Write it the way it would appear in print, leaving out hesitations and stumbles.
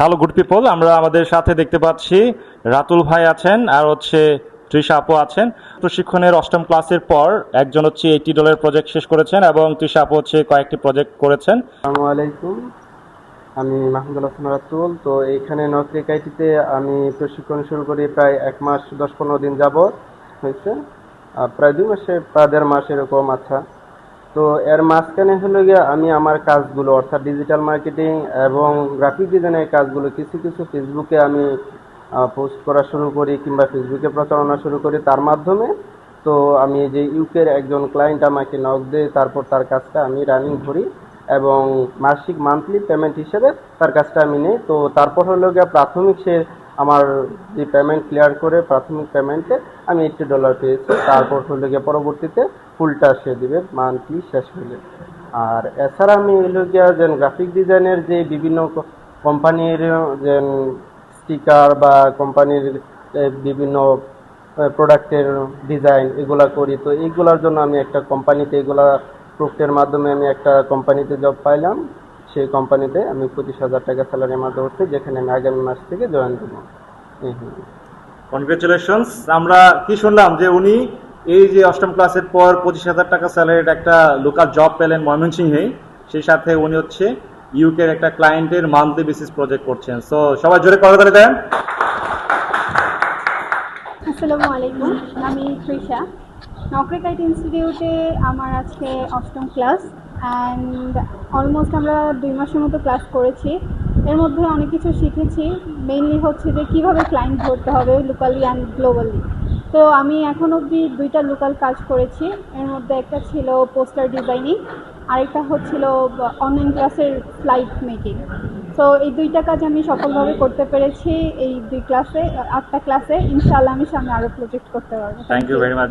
Hello good people, আমরা আমাদের সাথে দেখতে পাচ্ছি রাতুল ভাই আছেন আর হচ্ছে তৃষা আপু আছেন। প্রশিক্ষণের অষ্টম ক্লাসের পর একজন হচ্ছে $80 প্রজেক্ট শেষ করেছেন এবং তৃষা আপু হচ্ছে কয়েকটি প্রজেক্ট করেছেন। আসসালামু আলাইকুম, আমি মাহমুদুল হাসান রাতুল। তো এইখানে নকরিক আইটিতে আমি প্রশিক্ষণ শুরু করি প্রায় 1 মাস 10-15 দিন যাবৎ হয়েছে। প্রায় 2 মাসে, প্রায় 1.5 মাস এরকম। আচ্ছা, তো এর মাঝখানে হলো গিয়ে আমি আমার কাজগুলো অর্থাৎ ডিজিটাল মার্কেটিং এবং গ্রাফিক ডিজাইনের কাজগুলো কিছু কিছু ফেসবুকে আমি পোস্ট করা শুরু করি কিংবা ফেসবুকে প্রচারণা শুরু করি তার মাধ্যমে। তো আমি যে ইউকের একজন ক্লায়েন্ট আমাকে নক দেয়, তারপর তার কাজটা আমি রানিং করি এবং মাসিক মান্থলি পেমেন্ট হিসেবে তার কাজটা আমি নেই। তো তারপর হলো গিয়ে প্রাথমিক সে আমার যে পেমেন্ট ক্লিয়ার করে প্রাথমিক পেমেন্টে আমি $80 পেয়েছি। তারপর হলো গিয়ে পরবর্তীতে ফুলটা সে দিবে মান্থলি শেষ হলে। আর এছাড়া আমি হলো গিয়া যে গ্রাফিক ডিজাইনের যে বিভিন্ন কোম্পানির যে স্টিকার বা কোম্পানির বিভিন্ন প্রোডাক্টের ডিজাইন এগুলা করি। তো এইগুলার জন্য আমি একটা কোম্পানিতে এগুলা প্রুফের মাধ্যমে আমি একটা কোম্পানিতে জব পাইলাম। সেই কোম্পানিতে আমি 25,000 টাকা স্যালারি আমার ধরছে, যেখানে আমি আগামী মাস থেকে জয়েন করবো। এই হলো। কনগ্রেচুলেশনস। আমরা কি শুনলাম যে উনি এই যে অষ্টম ক্লাসের পর $25,000 স্যালারির একটা লোকাল জব পেলেন ময়মনসিংহে, সেই সাথে উনি হচ্ছে ইউকের একটা ক্লায়েন্টের মান্থলি বেসিস প্রজেক্ট করছেন। সো সবাই জোরে করতালি দেন। আসসালামু আলাইকুম, আমি তৃষা। নকরিক আইটি ইনস্টিটিউটে আমার আজকে অষ্টম ক্লাস অ্যান্ড অলমোস্ট আমরা 2 মাসের মতো ক্লাস করেছি। এর মধ্যে অনেক কিছু শিখেছি। মেইনলি হচ্ছে যে কীভাবে ক্লায়েন্ট ধরতে হবে লোকালি অ্যান্ড গ্লোবালি। তো আমি এখন অবধি 2টা লোকাল কাজ করেছি। এর মধ্যে একটা ছিল পোস্টার ডিজাইনিং, আরেকটা হচ্ছিল অনলাইন ক্লাসের স্লাইড মেকিং। সো এই 2টা কাজ আমি সফলভাবে করতে পেরেছি এই 8টা ক্লাসে। ইনশাআল্লাহ আমি সামনে আরও প্রজেক্ট করতে পারবো। Thank you very much.